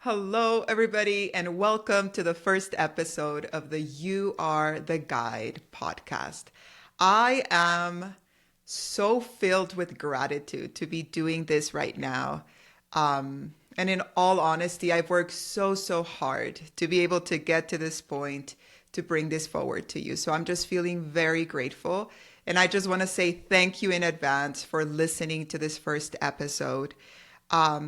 Hello, everybody, and welcome to the first episode of the You Are the Guide podcast. I am so filled with gratitude to be doing this right now. And in all honesty, I've worked so hard to be able to get to this point to bring this forward to you. So I'm just feeling very grateful. And I just want to say thank you in advance for listening to this first episode.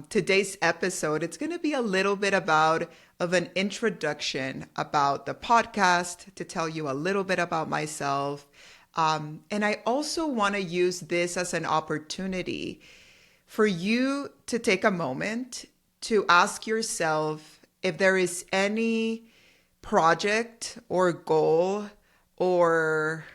Today's episode, it's going to be a little bit of an introduction about the podcast, to tell you a little bit about myself. And I also want to use this as an opportunity for you to take a moment to ask yourself if there is any project or goal or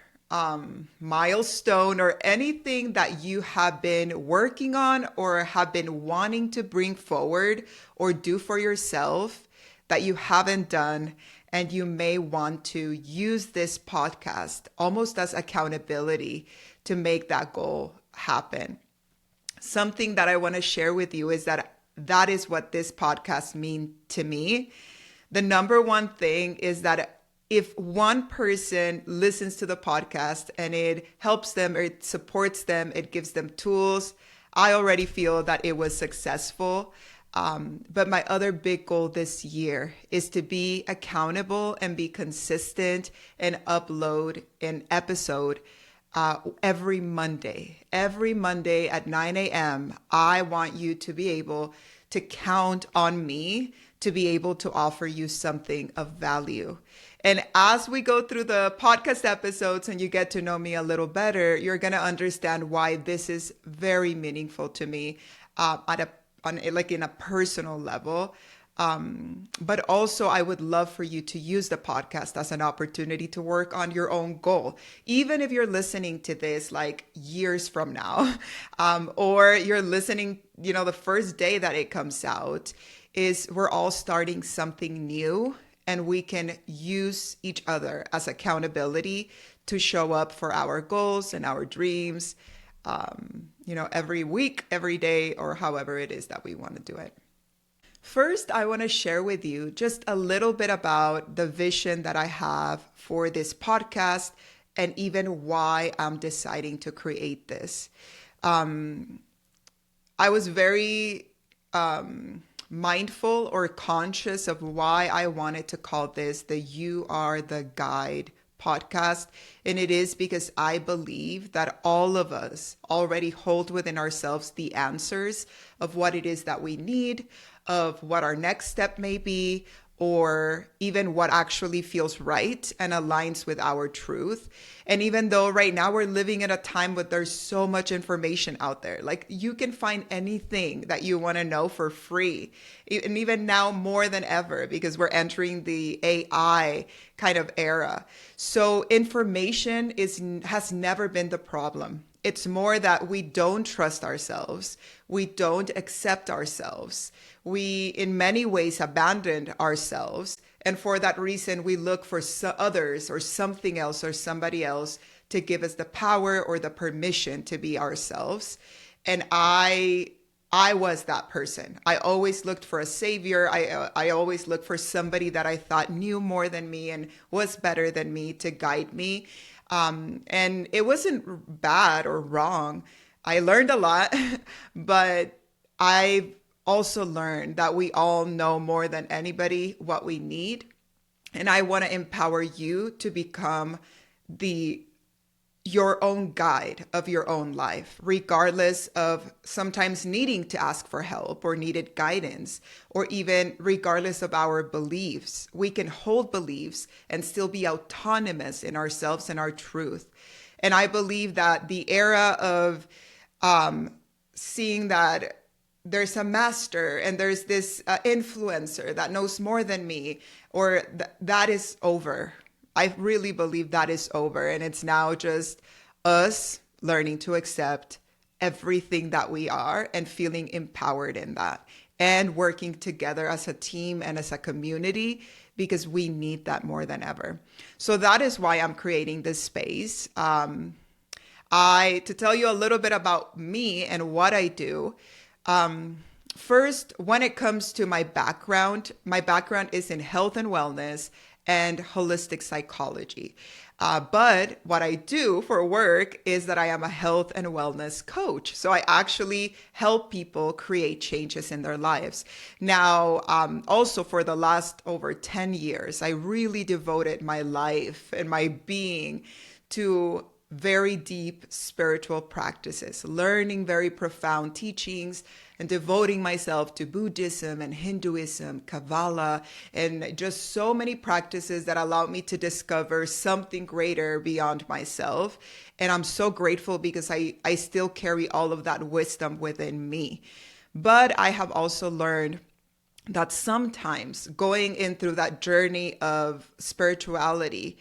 milestone or anything that you have been working on or have been wanting to bring forward or do for yourself that you haven't done, and you may want to use this podcast almost as accountability to make that goal happen. Something that I want to share with you is that is what this podcast means to me. The number one thing is that if one person listens to the podcast and it helps them or it supports them, it gives them tools, I already feel that it was successful. But my other big goal this year is to be accountable and be consistent and upload an episode every Monday. Every Monday at 9 a.m., I want you to be able to count on me to be able to offer you something of value. And as we go through the podcast episodes and you get to know me a little better, you're going to understand why this is very meaningful to me in a personal level. But also, I would love for you to use the podcast as an opportunity to work on your own goal. Even if you're listening to this like years from now, or you're listening, the first day that it comes out, we're all starting something new, and we can use each other as accountability to show up for our goals and our dreams, every week, every day, or however it is that we want to do it. First, I want to share with you just a little bit about the vision that I have for this podcast and even why I'm deciding to create this. I was very mindful or conscious of why I wanted to call this the You Are the Guide podcast. And it is because I believe that all of us already hold within ourselves the answers of what it is that we need, of what our next step may be, or even what actually feels right and aligns with our truth. And even though right now we're living in a time where there's so much information out there, like you can find anything that you want to know for free. And even now more than ever, because we're entering the AI kind of era. So information has never been the problem. It's more that we don't trust ourselves. We don't accept ourselves. We, in many ways, abandoned ourselves. And for that reason, we look for others or something else or somebody else to give us the power or the permission to be ourselves. And I was that person. I always looked for a savior. I always looked for somebody that I thought knew more than me and was better than me to guide me. And it wasn't bad or wrong. I learned a lot, but I've also learned that we all know more than anybody what we need. And I want to empower you to become your own guide of your own life, regardless of sometimes needing to ask for help or needed guidance, or even regardless of our beliefs. We can hold beliefs and still be autonomous in ourselves and our truth. And I believe that the era of seeing that there's a master and there's this influencer that knows more than me, or that is over. I really believe that is over. And it's now just us learning to accept everything that we are and feeling empowered in that and working together as a team and as a community, because we need that more than ever. So that is why I'm creating this space. To tell you a little bit about me and what I do. First, when it comes to my background is in health and wellness and holistic psychology. But what I do for work is that I am a health and wellness coach. So I actually help people create changes in their lives. Now, also for the last over 10 years, I really devoted my life and my being to very deep spiritual practices, learning very profound teachings, and devoting myself to Buddhism and Hinduism, Kabbalah, and just so many practices that allowed me to discover something greater beyond myself. And I'm so grateful because I still carry all of that wisdom within me. But I have also learned that sometimes going in through that journey of spirituality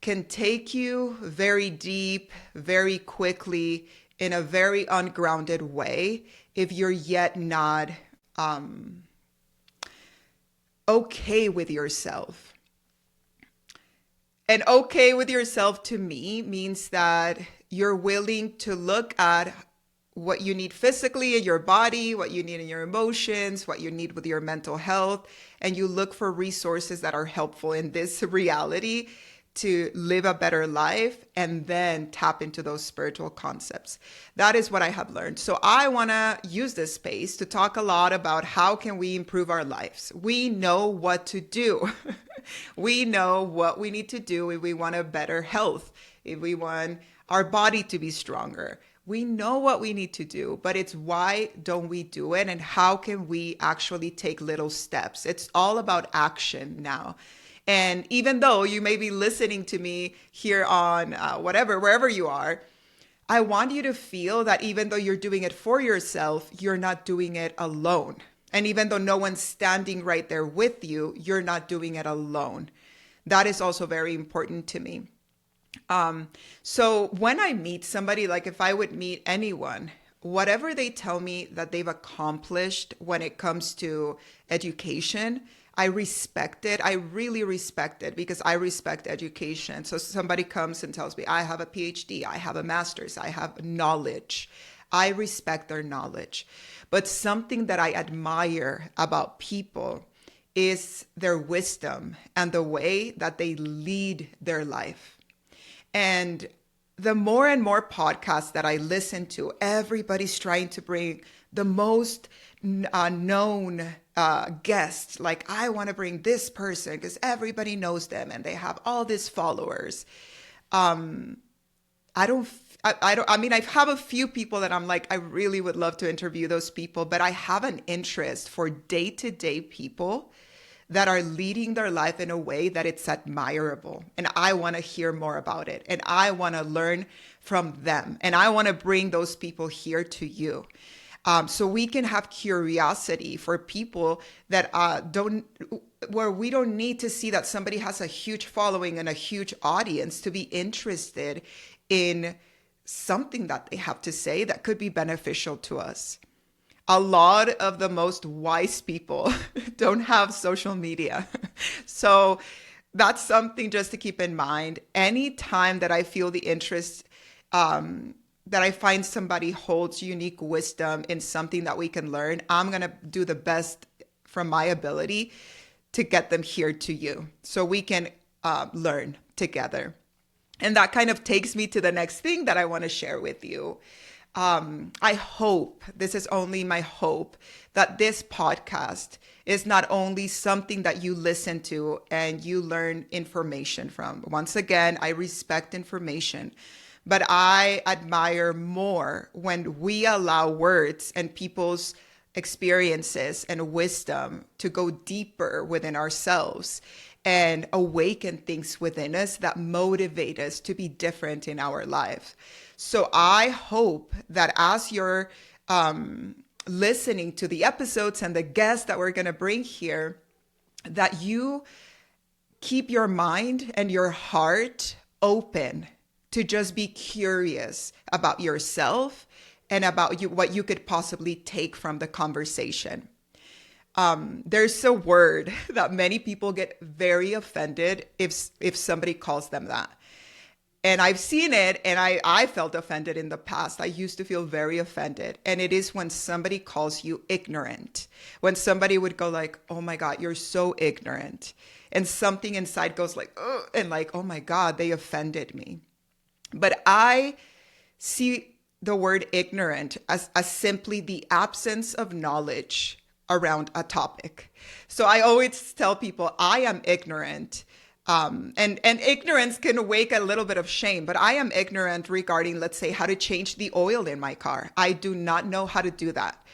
can take you very deep, very quickly, in a very ungrounded way if you're yet not okay with yourself. And okay with yourself to me means that you're willing to look at what you need physically in your body, what you need in your emotions, what you need with your mental health, and you look for resources that are helpful in this reality to live a better life, and then tap into those spiritual concepts. That is what I have learned. So I want to use this space to talk a lot about how can we improve our lives. We know what to do. We know what we need to do if we want a better health, if we want our body to be stronger. We know what we need to do, but it's why don't we do it, and how can we actually take little steps? It's all about action now. And even though you may be listening to me here on wherever you are, I want you to feel that even though you're doing it for yourself, you're not doing it alone. And even though no one's standing right there with you, you're not doing it alone. That is also very important to me. So when I meet somebody, like if I would meet anyone, whatever they tell me that they've accomplished when it comes to education, I respect it. I really respect it because I respect education. So somebody comes and tells me, I have a PhD, I have a master's, I have knowledge. I respect their knowledge. But something that I admire about people is their wisdom and the way that they lead their life. And the more and more podcasts that I listen to, everybody's trying to bring the most known guests. Like, I want to bring this person because everybody knows them and they have all these followers. I mean, I have a few people that I'm like, I really would love to interview those people, but I have an interest for day-to-day people that are leading their life in a way that it's admirable. And I want to hear more about it. And I want to learn from them. And I want to bring those people here to you. So we can have curiosity for people that where we don't need to see that somebody has a huge following and a huge audience to be interested in something that they have to say that could be beneficial to us. A lot of the most wise people don't have social media. So that's something just to keep in mind. Anytime that I feel the interest, that I find somebody holds unique wisdom in something that we can learn, I'm going to do the best from my ability to get them here to you so we can learn together. And that kind of takes me to the next thing that I want to share with you. I hope, this is only my hope, that this podcast is not only something that you listen to and you learn information from. Once again, I respect information, but I admire more when we allow words and people's experiences and wisdom to go deeper within ourselves and awaken things within us that motivate us to be different in our life. So I hope that as you're listening to the episodes and the guests that we're going to bring here, that you keep your mind and your heart open to just be curious about yourself and about what you could possibly take from the conversation. There's a word that many people get very offended if somebody calls them that. And I've seen it, and I felt offended in the past. I used to feel very offended. And it is when somebody calls you ignorant, when somebody would go like, oh my God, you're so ignorant. And something inside goes like, oh, and like, oh my God, they offended me. But I see the word ignorant as simply the absence of knowledge around a topic. So I always tell people I am ignorant. And ignorance can wake a little bit of shame, but I am ignorant regarding, let's say, how to change the oil in my car. I do not know how to do that.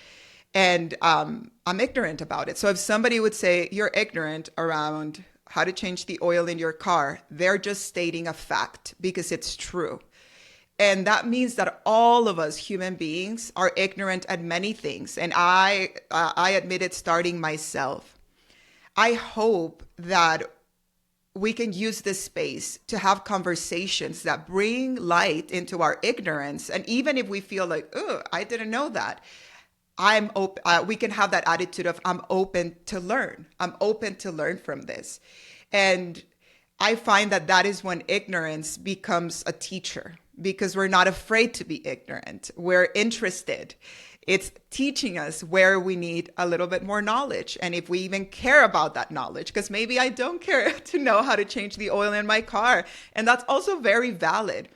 And I'm ignorant about it. So if somebody would say, you're ignorant around how to change the oil in your car, they're just stating a fact because it's true. And that means that all of us human beings are ignorant at many things. And I admit it, starting myself. I hope that we can use this space to have conversations that bring light into our ignorance. And even if we feel like, oh, I didn't know that, I'm open. We can have that attitude of, I'm open to learn. I'm open to learn from this. And I find that that is when ignorance becomes a teacher, because we're not afraid to be ignorant. We're interested. It's teaching us where we need a little bit more knowledge. And if we even care about that knowledge, because maybe I don't care to know how to change the oil in my car. And that's also very valid.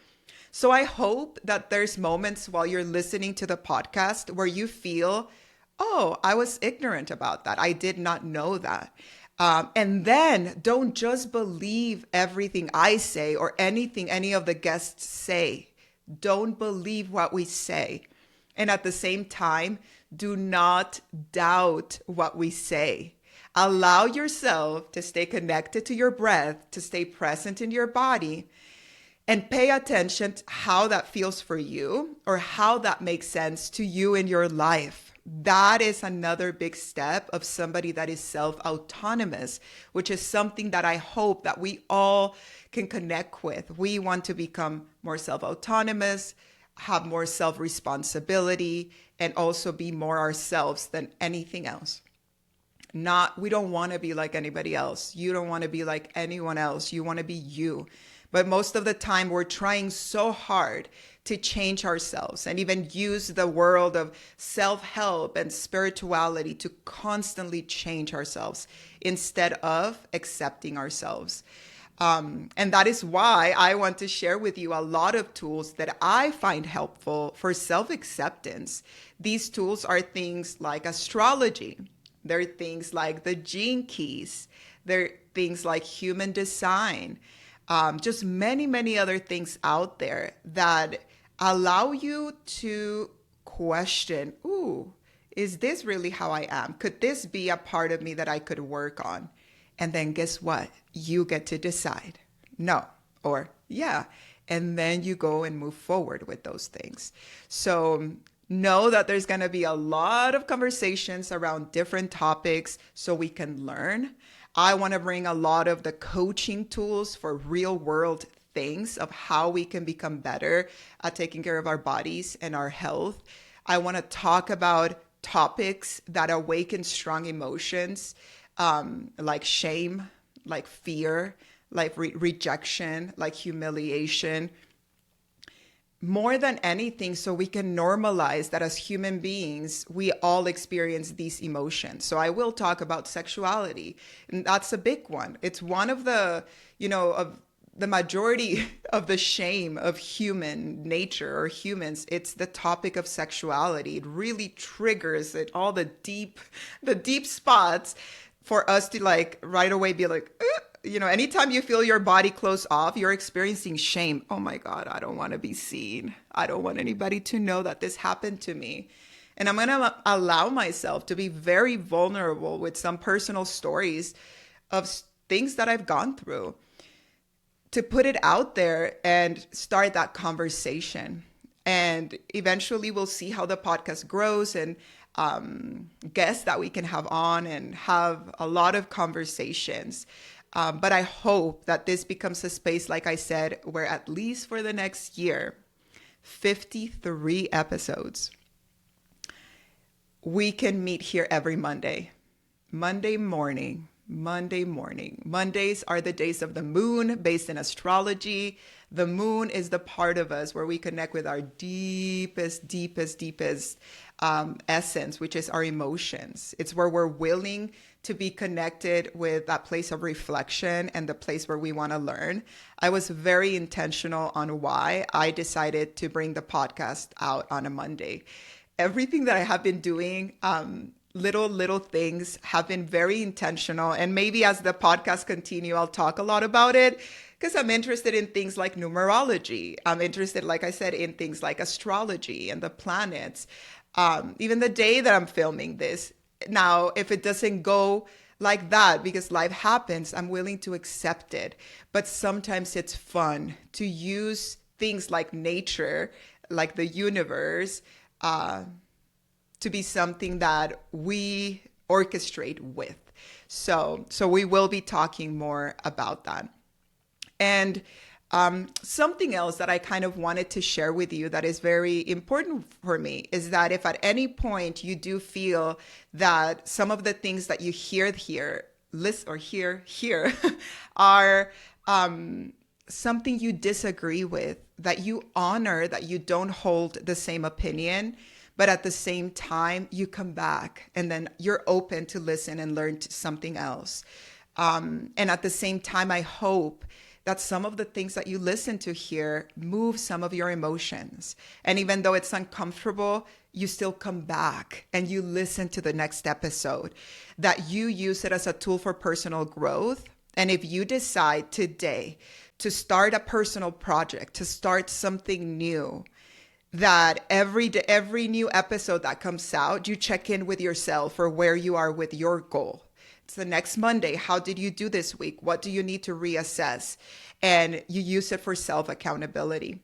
So I hope that there's moments while you're listening to the podcast where you feel, oh, I was ignorant about that. I did not know that. And then don't just believe everything I say or anything any of the guests say. Don't believe what we say. And at the same time, do not doubt what we say. Allow yourself to stay connected to your breath, to stay present in your body, and pay attention to how that feels for you or how that makes sense to you in your life. That is another big step of somebody that is self-autonomous, which is something that I hope that we all can connect with. We want to become more self-autonomous, have more self-responsibility, and also be more ourselves than anything else. We don't want to be like anybody else. You don't want to be like anyone else. You want to be you. But most of the time, we're trying so hard to change ourselves and even use the world of self-help and spirituality to constantly change ourselves instead of accepting ourselves. And that is why I want to share with you a lot of tools that I find helpful for self-acceptance. These tools are things like astrology. They're things like the gene keys. They're things like human design. Just many, many other things out there that allow you to question, ooh, is this really how I am? Could this be a part of me that I could work on? And then guess what? You get to decide no or yeah. And then you go and move forward with those things. So know that there's going to be a lot of conversations around different topics so we can learn. I want to bring a lot of the coaching tools for real world things of how we can become better at taking care of our bodies and our health. I want to talk about topics that awaken strong emotions, like shame, like fear, like rejection, like humiliation. More than anything, so we can normalize that as human beings, we all experience these emotions. So I will talk about sexuality, and that's a big one. It's one of the, of the majority of the shame of human nature or humans. It's the topic of sexuality. It really triggers it, all the deep spots for us to like right away be like, anytime you feel your body close off, you're experiencing shame. Oh my God, I don't want to be seen. I don't want anybody to know that this happened to me. And I'm going to allow myself to be very vulnerable with some personal stories of things that I've gone through, to put it out there and start that conversation. And eventually we'll see how the podcast grows and guests that we can have on and have a lot of conversations. But I hope that this becomes a space, like I said, where at least for the next year, 53 episodes, we can meet here every Monday morning, Monday morning. Mondays are the days of the moon based in astrology. The moon is the part of us where we connect with our deepest essence, which is our emotions. It's where we're willing to be connected with that place of reflection and the place where we want to learn. I was very intentional on why I decided to bring the podcast out on a Monday. Everything that I have been doing, little things have been very intentional. And maybe as the podcast continue, I'll talk a lot about it because I'm interested in things like numerology. I'm interested, like I said, in things like astrology and the planets. Even the day that I'm filming this. Now, if it doesn't go like that because life happens, I'm willing to accept it. But sometimes it's fun to use things like nature, like the universe, to be something that we orchestrate with. So we will be talking more about that. And something else that I kind of wanted to share with you that is very important for me is that if at any point you do feel that some of the things that you hear are something you disagree with, that you honor, that you don't hold the same opinion, but at the same time, you come back and then you're open to listen and learn something else. And at the same time, I hope that some of the things that you listen to here move some of your emotions. And even though it's uncomfortable, you still come back and you listen to the next episode, that you use it as a tool for personal growth. And if you decide today to start a personal project, to start something new, that every new episode that comes out, you check in with yourself or where you are with your goal. It's the next Monday. How did you do this week? What do you need to reassess? And you use it for self-accountability.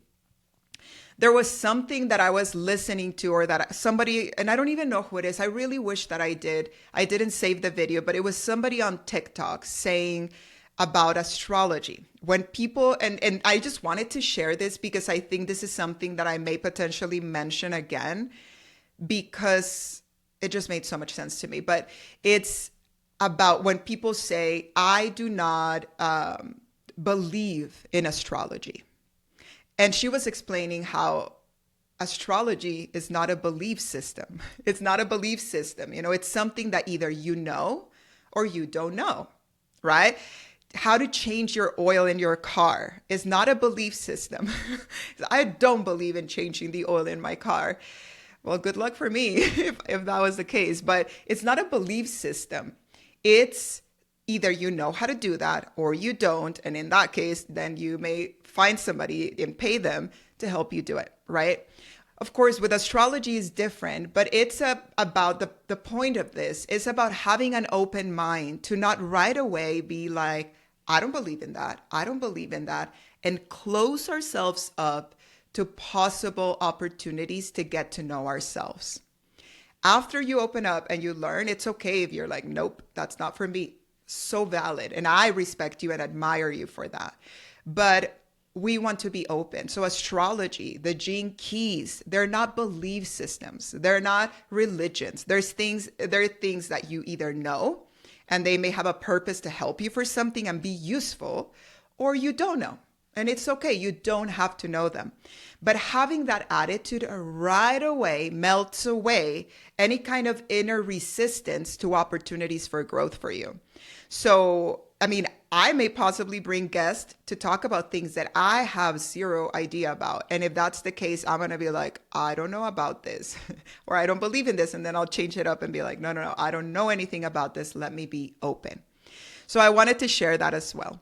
There was something that I was listening to, or that somebody, and I don't even know who it is. I really wish that I did. I didn't save the video, but it was somebody on TikTok saying about astrology. When people, and I just wanted to share this because I think this is something that I may potentially mention again because it just made so much sense to me. But it's about when people say, I do not believe in astrology. And she was explaining how astrology is not a belief system. It's not a belief system. You know, it's something that either you know or you don't know, right? How to change your oil in your car is not a belief system. I don't believe in changing the oil in my car. Well, good luck for me if that was the case. But it's not a belief system. It's either you know how to do that or you don't. And in that case, then you may find somebody and pay them to help you do it, right? Of course, with astrology is different, but it's about the point of this is about having an open mind to not right away be like, I don't believe in that. I don't believe in that. And close ourselves up to possible opportunities to get to know ourselves. After you open up and you learn, it's okay if you're like, nope, that's not for me. So valid. And I respect you and admire you for that. But we want to be open. So astrology, the gene keys, they're not belief systems. They're not religions. There are things that you either know and they may have a purpose to help you for something and be useful, or you don't know. And it's okay. You don't have to know them. But having that attitude right away melts away any kind of inner resistance to opportunities for growth for you. So, I mean, I may possibly bring guests to talk about things that I have zero idea about. And if that's the case, I'm going to be like, I don't know about this, or I don't believe in this. And then I'll change it up and be like, no, I don't know anything about this. Let me be open. So I wanted to share that as well.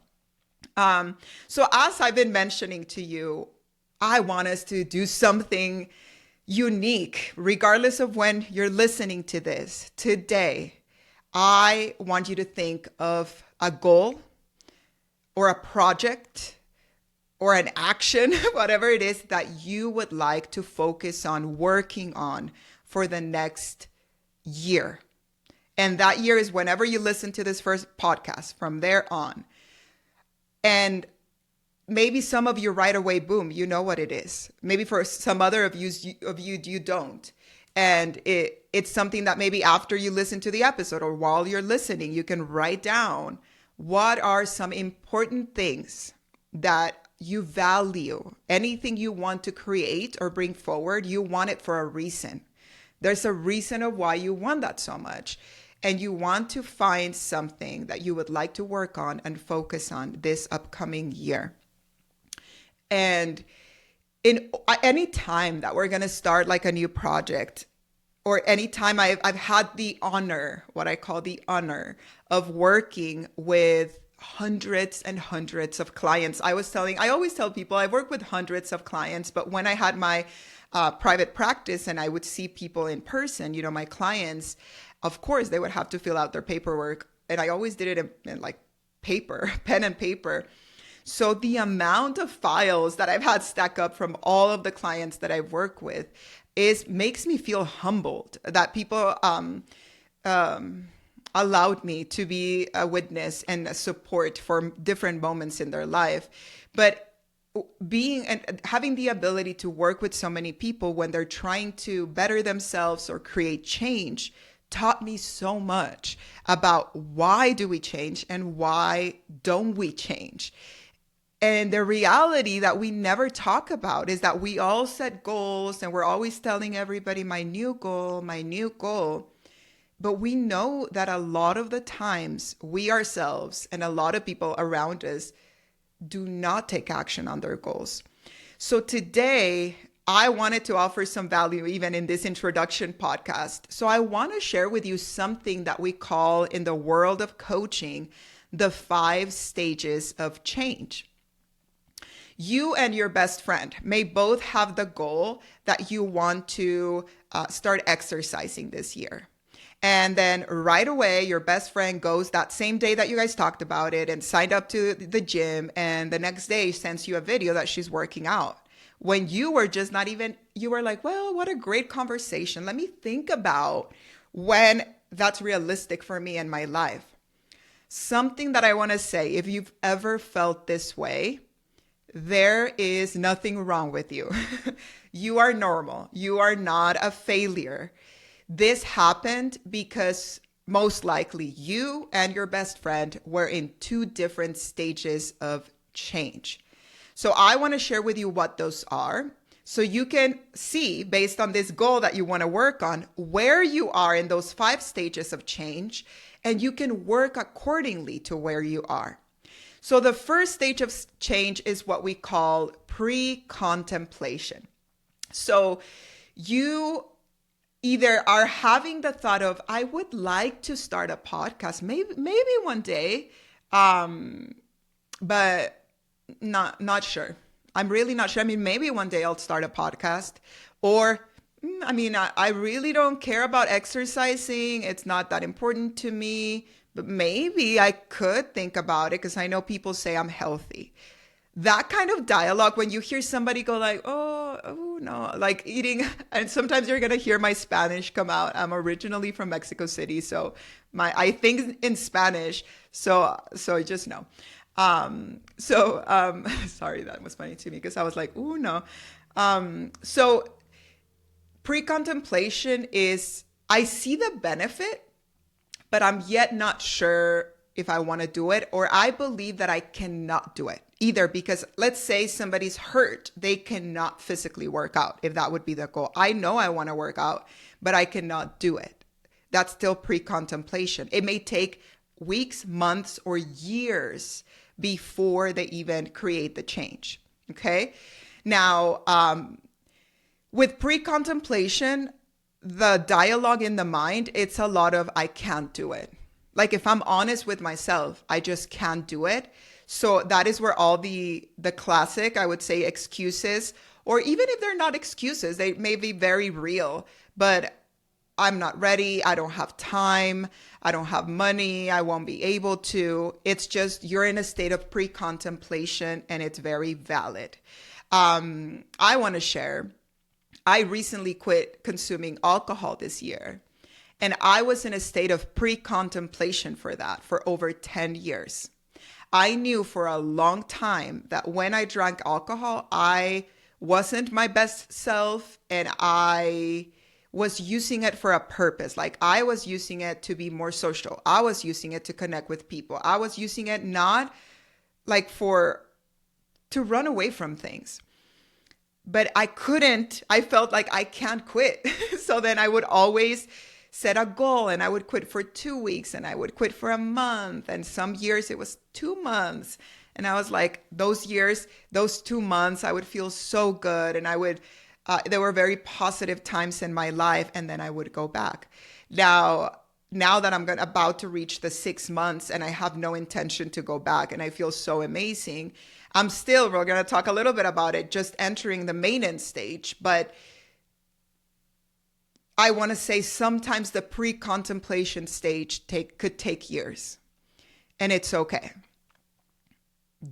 So as I've been mentioning to you, I want us to do something unique, regardless of when you're listening to this. Today, I want you to think of a goal or a project or an action, whatever it is that you would like to focus on working on for the next year. And that year is whenever you listen to this first podcast from there on. And maybe some of you right away, boom, you know what it is. Maybe for some other of you, you don't. And it's something that maybe after you listen to the episode or while you're listening, you can write down what are some important things that you value. Anything you want to create or bring forward, you want it for a reason. There's a reason of why you want that so much. And you want to find something that you would like to work on and focus on this upcoming year. And in any time that we're going to start like a new project, or any time I've had the honor, what I call the honor of working with hundreds and hundreds of clients. I always tell people I've worked with hundreds of clients, but when I had my private practice and I would see people in person, my clients, of course, they would have to fill out their paperwork. And I always did it in like paper, pen and paper. So the amount of files that I've had stack up from all of the clients that I've worked with makes me feel humbled that people allowed me to be a witness and a support for different moments in their life. But being and having the ability to work with so many people when they're trying to better themselves or create change taught me so much about why do we change and why don't we change. And the reality that we never talk about is that we all set goals and we're always telling everybody my new goal, my new goal. But we know that a lot of the times we ourselves and a lot of people around us do not take action on their goals. So today, I wanted to offer some value even in this introduction podcast. So I want to share with you something that we call in the world of coaching, the 5 stages of change. You and your best friend may both have the goal that you want to start exercising this year. And then right away, your best friend goes that same day that you guys talked about it and signed up to the gym. And the next day sends you a video that she's working out. When you were just not even, you were like, well, what a great conversation. Let me think about when that's realistic for me in my life. Something that I want to say, if you've ever felt this way, there is nothing wrong with you. You are normal. You are not a failure. This happened because most likely you and your best friend were in 2 different stages of change. So I want to share with you what those are so you can see, based on this goal that you want to work on, where you are in those 5 stages of change, and you can work accordingly to where you are. So the first stage of change is what we call pre-contemplation. So you either are having the thought of, I would like to start a podcast, maybe one day, but not sure. I'm really not sure. I mean, maybe one day I'll start a podcast, or I really don't care about exercising. It's not that important to me, but maybe I could think about it because I know people say I'm healthy. That kind of dialogue, when you hear somebody go like, oh no, like eating, and sometimes you're going to hear my Spanish come out. I'm originally from Mexico City, so I think in Spanish, so just know. Sorry, that was funny to me because I was like, oh no. So pre-contemplation is, I see the benefit, but I'm yet not sure if I want to do it, or I believe that I cannot do it either, because let's say somebody's hurt, they cannot physically work out, if that would be the goal. I know I want to work out, but I cannot do it. That's still pre-contemplation. It may take weeks, months, or years before they even create the change. Okay. Now, with pre-contemplation, the dialogue in the mind, it's a lot of, I can't do it. Like if I'm honest with myself, I just can't do it. So that is where all the classic, I would say, excuses, or even if they're not excuses, they may be very real, but I'm not ready. I don't have time. I don't have money. I won't be able to. It's just, you're in a state of pre-contemplation, and it's very valid. I want to share, I recently quit consuming alcohol this year. And I was in a state of pre-contemplation for that for over 10 years. I knew for a long time that when I drank alcohol, I wasn't my best self, and I was using it for a purpose. Like I was using it to be more social. I was using it to connect with people. I was using it not like to run away from things. But I felt like I can't quit. So then I would always set a goal and I would quit for 2 weeks and I would quit for a month. And some years it was 2 months. And I was like, those 2 months, I would feel so good. And there were very positive times in my life. And then I would go back. Now that I'm about to reach the 6 months and I have no intention to go back and I feel so amazing, we're going to talk a little bit about it, just entering the maintenance stage. But I want to say sometimes the pre-contemplation stage could take years, and it's okay.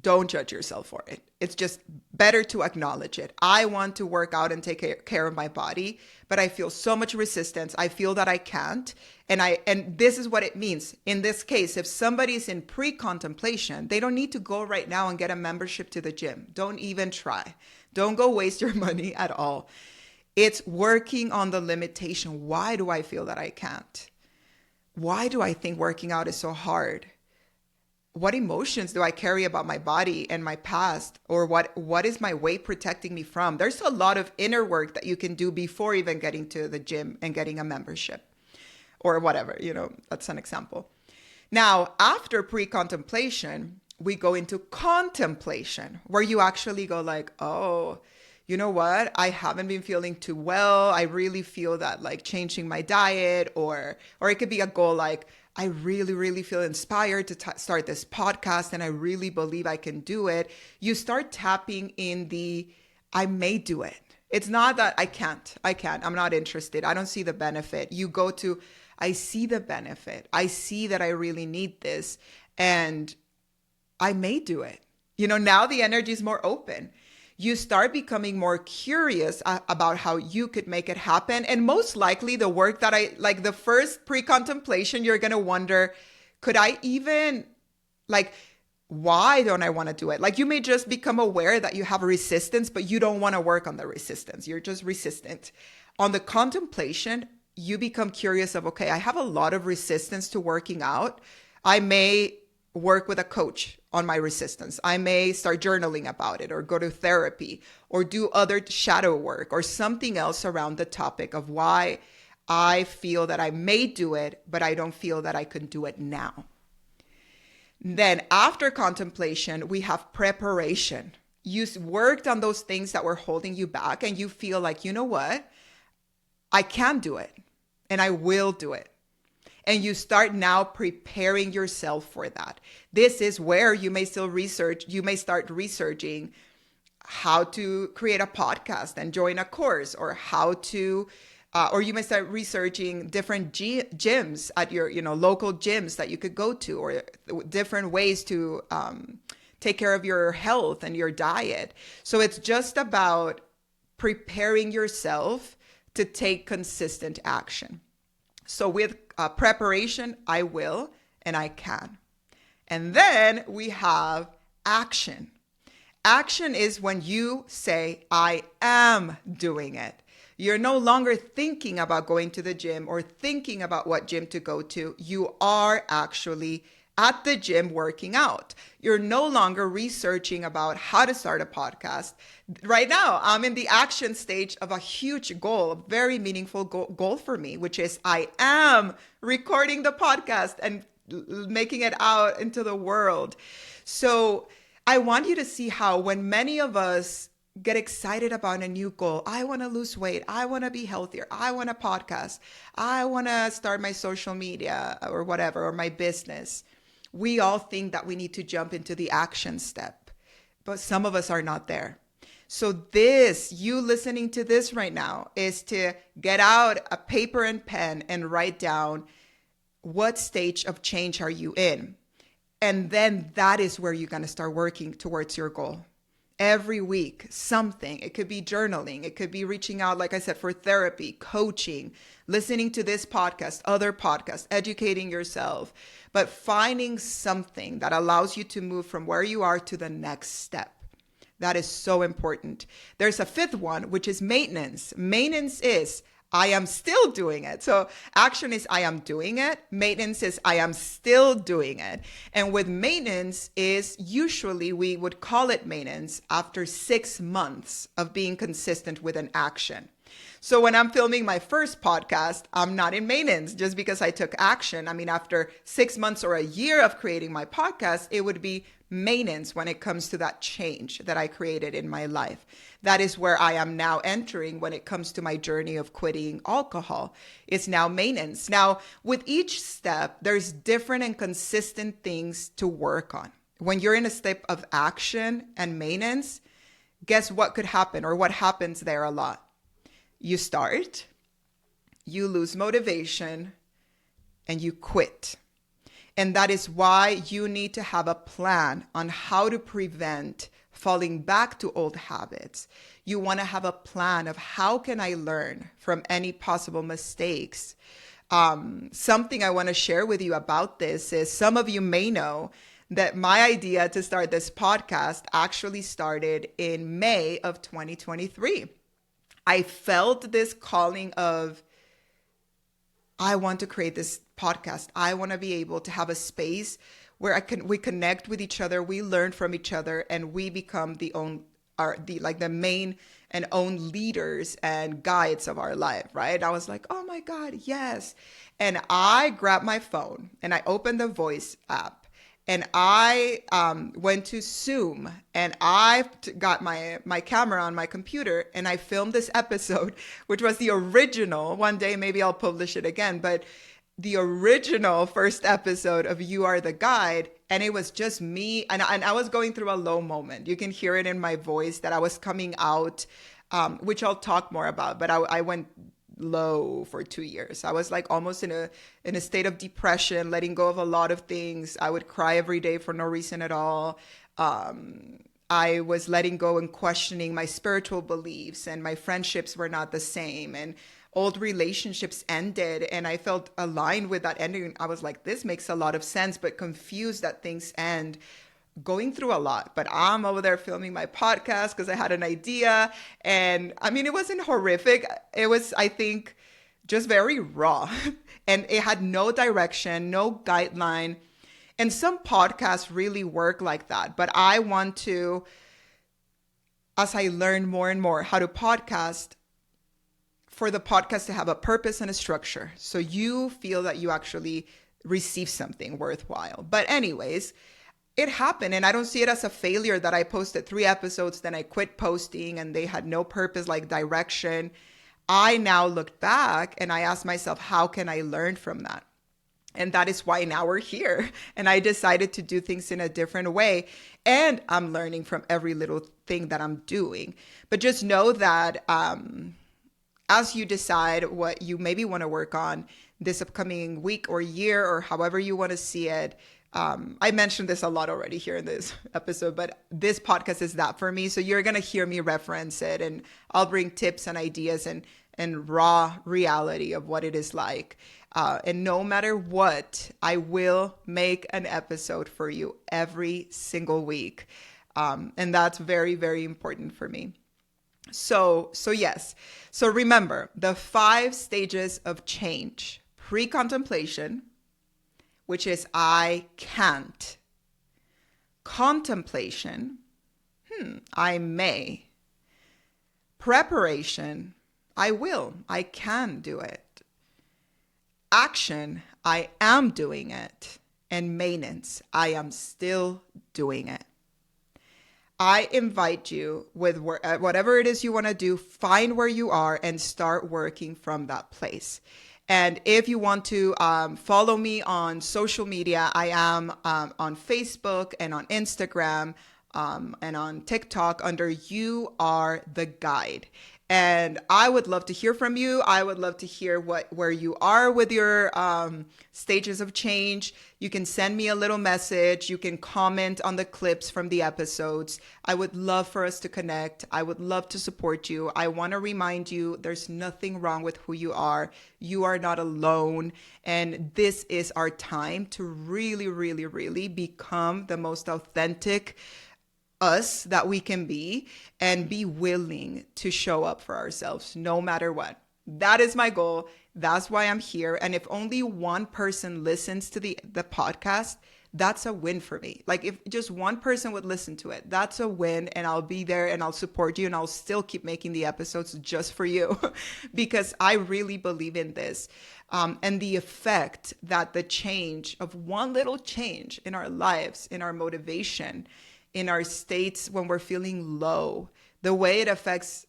Don't judge yourself for it. It's just better to acknowledge it. I want to work out and take care of my body, but I feel so much resistance. I feel that I can't. And this is what it means. In this case, if somebody's in pre-contemplation, they don't need to go right now and get a membership to the gym. Don't even try. Don't go waste your money at all. It's working on the limitation. Why do I feel that I can't? Why do I think working out is so hard? What emotions do I carry about my body and my past? Or what is my weight protecting me from? There's a lot of inner work that you can do before even getting to the gym and getting a membership or whatever, that's an example. Now, after pre-contemplation, we go into contemplation, where you actually go like, oh, you know what? I haven't been feeling too well. I really feel that like changing my diet, or it could be a goal like, I really, really feel inspired to start this podcast and I really believe I can do it. You start tapping in I may do it. It's not that I can't. I'm not interested. I don't see the benefit. You go to, I see the benefit. I see that I really need this and I may do it. Now the energy is more open. You start becoming more curious about how you could make it happen. And most likely the work that the first pre-contemplation, you're going to wonder, could I even, why don't I want to do it? Like you may just become aware that you have a resistance, but you don't want to work on the resistance. You're just resistant. On the contemplation, you become curious of, okay, I have a lot of resistance to working out. I may work with a coach on my resistance. I may start journaling about it or go to therapy or do other shadow work or something else around the topic of why I feel that I may do it, but I don't feel that I can do it now. Then after contemplation, we have preparation. You worked on those things that were holding you back and you feel like, you know what? I can do it and I will do it. And you start now preparing yourself for that. This is where you may start researching how to create a podcast and join a course, or or you may start researching different gyms at your, local gyms that you could go to, or different ways to take care of your health and your diet. So it's just about preparing yourself to take consistent action. So with preparation, I will and I can. And then we have action. Action is when you say, I am doing it. You're no longer thinking about going to the gym or thinking about what gym to go to. You are actually at the gym working out. You're no longer researching about how to start a podcast. Right now, I'm in the action stage of a huge goal, a very meaningful goal for me, which is I am recording the podcast and making it out into the world. So I want you to see how when many of us get excited about a new goal, I want to lose weight, I want to be healthier, I want a podcast, I want to start my social media or whatever, or my business. We all think that we need to jump into the action step, but some of us are not there. So you listening to this right now is to get out a paper and pen and write down what stage of change are you in. And then that is where you're going to start working towards your goal. Every week, something. It could be journaling. It could be reaching out, like I said, for therapy, coaching, listening to this podcast, other podcasts, educating yourself, but finding something that allows you to move from where you are to the next step. That is so important. There's a fifth one, which is maintenance. Maintenance is, I am still doing it. So action is I am doing it. Maintenance is I am still doing it. And with maintenance is usually we would call it maintenance after 6 months of being consistent with an action. So when I'm filming my first podcast, I'm not in maintenance just because I took action. I mean, after 6 months or a year of creating my podcast, it would be maintenance when it comes to that change that I created in my life. That is where I am now entering when it comes to my journey of quitting alcohol. It's now maintenance. Now, with each step, there's different and consistent things to work on. When you're in a step of action and maintenance, guess what could happen or what happens there a lot? You start, you lose motivation, and you quit. And that is why you need to have a plan on how to prevent falling back to old habits. You want to have a plan of how can I learn from any possible mistakes. Something I want to share with you about this is some of you may know that my idea to start this podcast actually started in May of 2023. I felt this calling of, I want to create this podcast. I want to be able to have a space where we connect with each other, we learn from each other, and we become the main and own leaders and guides of our life, right? I was like, oh my God, yes. And I grabbed my phone and I opened the voice app. And I went to Zoom and I got my camera on my computer and I filmed this episode, which was the original. One day, maybe I'll publish it again, but the original first episode of You Are the Guide. And it was just me. And I was going through a low moment. You can hear it in my voice that I was coming out, which I'll talk more about. But I went low for 2 years. I was like almost in a state of depression, letting go of a lot of things. I would cry every day for no reason at all. I was letting go and questioning my spiritual beliefs, and my friendships were not the same, and old relationships ended, and I felt aligned with that ending. I was like, this makes a lot of sense, but confused that things end. Going through a lot, but I'm over there filming my podcast because I had an idea. And I mean, it wasn't horrific. It was, I think, just very raw. And it had no direction, no guideline. And some podcasts really work like that. But I want to, as I learn more and more how to podcast, for the podcast to have a purpose and a structure. So you feel that you actually receive something worthwhile. But anyways, it happened, and I don't see it as a failure that I posted 3 episodes, then I quit posting and they had no purpose, like direction. I now look back and I ask myself, how can I learn from that? And that is why now we're here. And I decided to do things in a different way. And I'm learning from every little thing that I'm doing. But just know that as you decide what you maybe want to work on this upcoming week or year, or however you want to see it, I mentioned this a lot already here in this episode, but this podcast is that for me. So you're going to hear me reference it, and I'll bring tips and ideas and raw reality of what it is like. And no matter what, I will make an episode for you every single week. And that's very, very important for me. So yes. So remember the 5 stages of change: pre-contemplation, which is I can't. Contemplation, I may. Preparation, I will, I can do it. Action, I am doing it. And maintenance, I am still doing it. I invite you with whatever it is you want to do, find where you are and start working from that place. And if you want to follow me on social media, I am on Facebook and on Instagram and on TikTok under You Are the Guide. And I would love to hear from you. I would love to hear where you are with your stages of change. You can send me a little message. You can comment on the clips from the episodes. I would love for us to connect. I would love to support you. I want to remind you there's nothing wrong with who you are. You are not alone. And this is our time to really, really, really become the most authentic us that we can be, and be willing to show up for ourselves no matter what. That is my goal. That's why I'm here. And if only one person listens to the podcast, that's a win for me. Like if just one person would listen to it, that's a win. And I'll be there and I'll support you and I'll still keep making the episodes just for you because I really believe in this. And the effect that the change of one little change in our lives, in our motivation, in our states when we're feeling low, the way it affects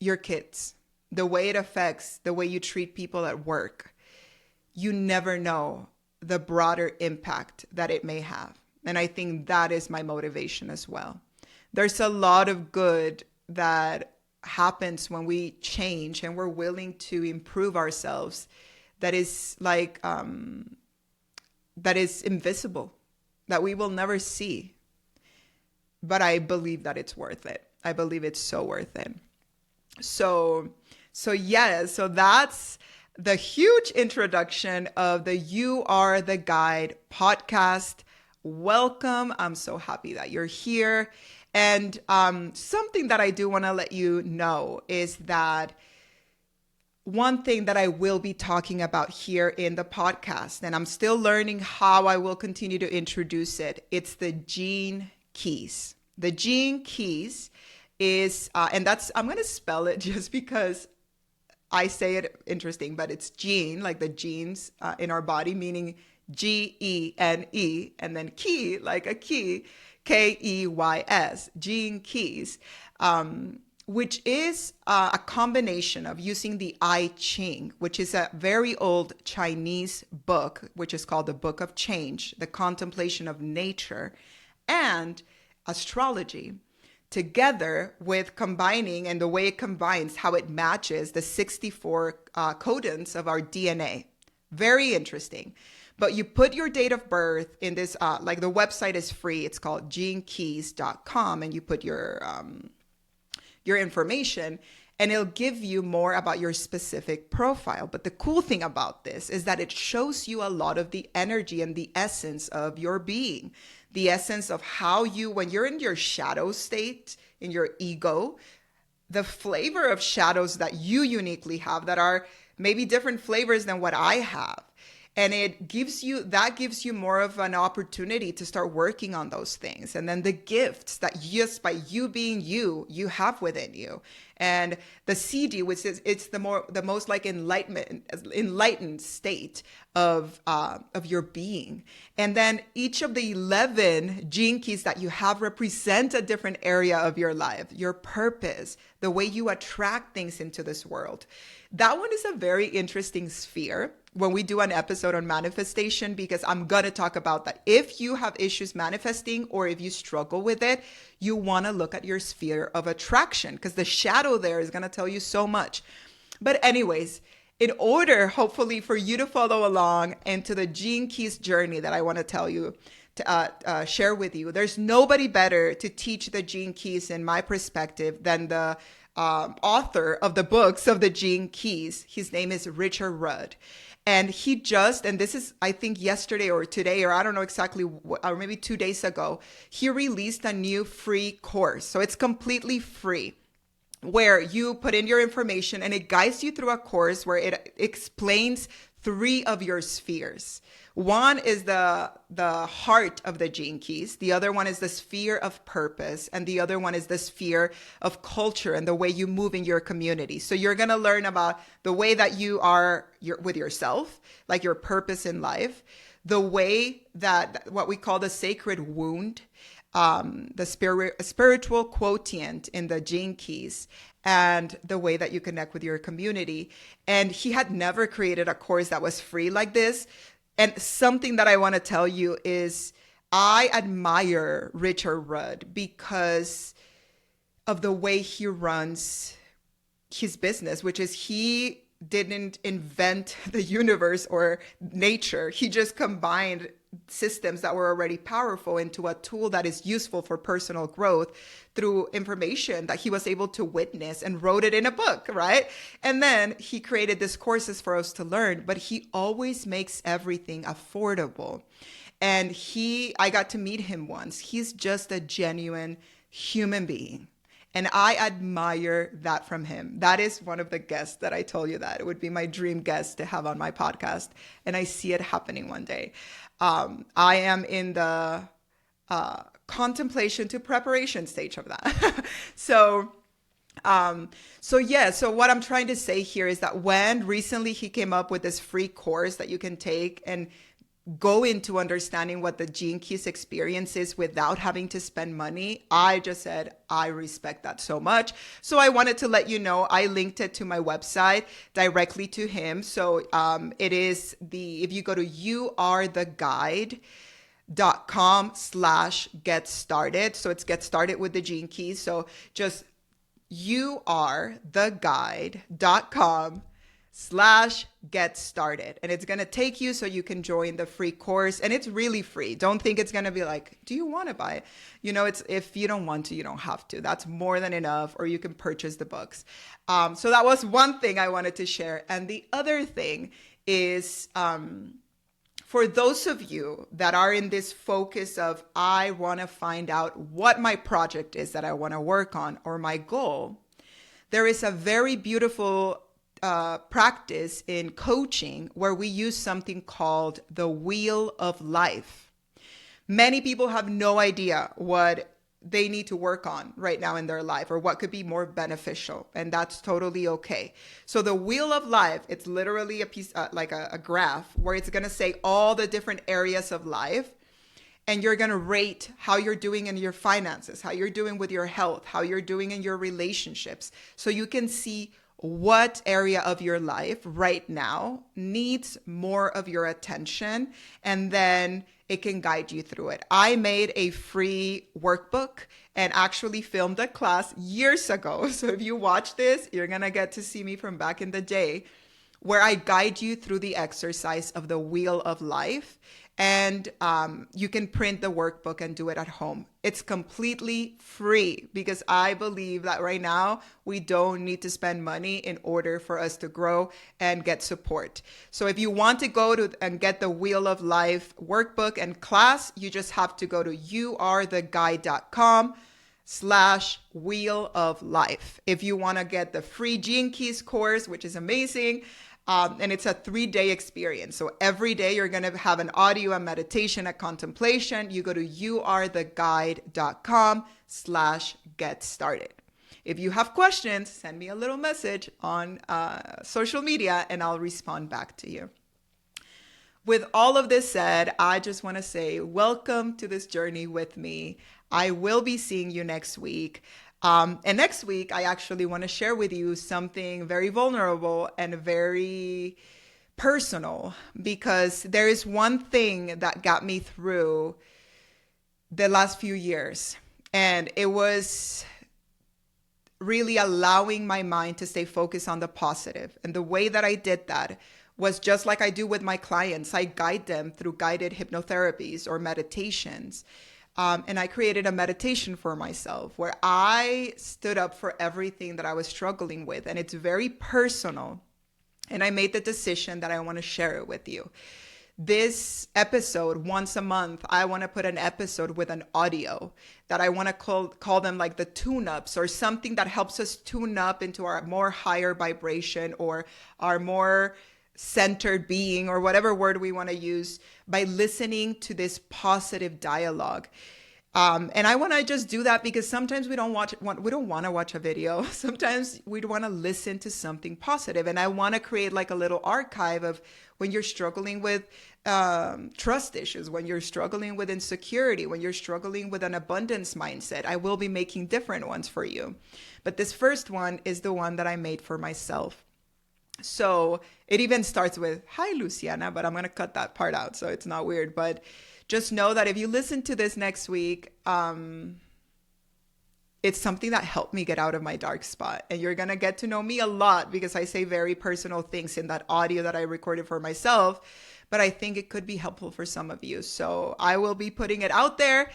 your kids, the way it affects the way you treat people at work, you never know the broader impact that it may have. And I think that is my motivation as well. There's a lot of good that happens when we change and we're willing to improve ourselves that is like, that is invisible, that we will never see. But I believe that it's worth it. I believe it's so worth it. So that's the huge introduction of the You Are the Guide podcast. Welcome. I'm so happy that you're here. And something that I do want to let you know is that one thing that I will be talking about here in the podcast, and I'm still learning how I will continue to introduce it, it's the gene keys. The gene keys is, and that's, I'm going to spell it just because I say it interesting, but it's gene, like the genes in our body, meaning Gene, and then key, like a key, Keys, gene keys, which is a combination of using the I Ching, which is a very old Chinese book, which is called the Book of Change, the Contemplation of Nature, and astrology, together with combining, and the way it combines, how it matches the 64 codons of our DNA. Very interesting. But you put your date of birth in this, like the website is free. It's called genekeys.com, and you put your information and it'll give you more about your specific profile. But the cool thing about this is that it shows you a lot of the energy and the essence of your being, the essence of how you, when you're in your shadow state, in your ego, the flavor of shadows that you uniquely have that are maybe different flavors than what I have. And it gives you more of an opportunity to start working on those things. And then the gifts that just by you being you have within you. And the CD, which is, it's the most like enlightened state of your being. And then each of the 11 gene keys that you have represent a different area of your life, your purpose, the way you attract things into this world. That one is a very interesting sphere when we do an episode on manifestation, because I'm going to talk about that. If you have issues manifesting or if you struggle with it, you want to look at your sphere of attraction, because the shadow there is going to tell you so much. But anyways, in order, hopefully, for you to follow along into the Gene Keys journey that I want to tell you, to share with you, there's nobody better to teach the Gene Keys, in my perspective, than the author of the books of the Gene Keys. His name is Richard Rudd. And and this is, I think, yesterday or today, or I don't know exactly, or maybe 2 days ago, he released a new free course. So it's completely free, where you put in your information and it guides you through a course where it explains 3 of your spheres. One is the heart of the Gene Keys. The other one is the sphere of purpose. And the other one is the sphere of culture and the way you move in your community. So you're going to learn about the way that you are with yourself, like your purpose in life, the way that what we call the sacred wound, the spiritual quotient in the Gene Keys, and the way that you connect with your community. And he had never created a course that was free like this. And something that I want to tell you is I admire Richard Rudd because of the way he runs his business, which is he didn't invent the universe or nature. He just combined systems that were already powerful into a tool that is useful for personal growth through information that he was able to witness and wrote it in a book, right? And then he created these courses for us to learn, but he always makes everything affordable. And I got to meet him once. He's just a genuine human being. And I admire that from him. That is one of the guests that I told you that it would be my dream guest to have on my podcast. And I see it happening one day. I am in the contemplation to preparation stage of that. So what I'm trying to say here is that when recently he came up with this free course that you can take and go into understanding what the Gene Keys experience is without having to spend money, I just said, I respect that so much. So I wanted to let you know, I linked it to my website directly to him. So it is if you go to youaretheguide.com/get started. So it's get started with the Gene Keys. So just youaretheguide.com/get started. And it's going to take you so you can join the free course. And it's really free. Don't think it's going to be like, do you want to buy it? It's if you don't want to, you don't have to. That's more than enough. Or you can purchase the books. So that was one thing I wanted to share. And the other thing is, for those of you that are in this focus of, I want to find out what my project is that I want to work on or my goal, there is a very beautiful practice in coaching where we use something called the Wheel of Life. Many people have no idea what they need to work on right now in their life or what could be more beneficial. And that's totally okay. So the Wheel of Life, it's literally a piece, like a graph where it's going to say all the different areas of life. And you're going to rate how you're doing in your finances, how you're doing with your health, how you're doing in your relationships. So you can see what area of your life right now needs more of your attention, and then it can guide you through it. I made a free workbook and actually filmed a class years ago. So if you watch this, you're going to get to see me from back in the day, where I guide you through the exercise of the Wheel of Life. And you can print the workbook and do it at home. It's completely free because I believe that right now we don't need to spend money in order for us to grow and get support. So if you want to go to and get the Wheel of Life workbook and class, you just have to go to youaretheguide.com/Wheel of Life. If you want to get the free Gene Keys course, which is amazing, and it's a 3-day experience. So every day you're going to have an audio and meditation at Contemplation. You go to youaretheguide.com/get started. If you have questions, send me a little message on social media and I'll respond back to you. With all of this said, I just want to say welcome to this journey with me. I will be seeing you next week. And next week, I actually want to share with you something very vulnerable and very personal, because there is one thing that got me through the last few years. And it was really allowing my mind to stay focused on the positive. And the way that I did that was just like I do with my clients. I guide them through guided hypnotherapies or meditations. And I created a meditation for myself where I stood up for everything that I was struggling with. And it's very personal. And I made the decision that I want to share it with you. This episode, once a month, I want to put an episode with an audio that I want to call them like the tune-ups, or something that helps us tune up into our more higher vibration or our more centered being, or whatever word we want to use, by listening to this positive dialogue. And I want to just do that because sometimes we don't want to watch a video. Sometimes we want to listen to something positive. And I want to create like a little archive of when you're struggling with trust issues, when you're struggling with insecurity, when you're struggling with an abundance mindset. I will be making different ones for you. But this first one is the one that I made for myself. So it even starts with, "Hi, Lucïana," but I'm going to cut that part out so it's not weird. But just know that if you listen to this next week, it's something that helped me get out of my dark spot. And you're going to get to know me a lot because I say very personal things in that audio that I recorded for myself. But I think it could be helpful for some of you. So I will be putting it out there.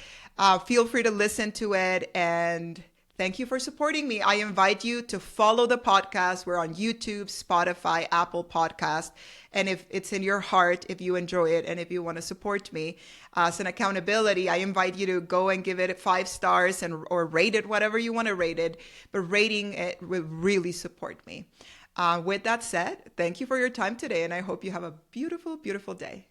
Feel free to listen to it. And thank you for supporting me. I invite you to follow the podcast. We're on YouTube, Spotify, Apple Podcast. And if it's in your heart, if you enjoy it, and if you want to support me as an accountability, I invite you to go and give it 5 stars or rate it, whatever you want to rate it. But rating it will really support me. With that said, thank you for your time today, and I hope you have a beautiful, beautiful day.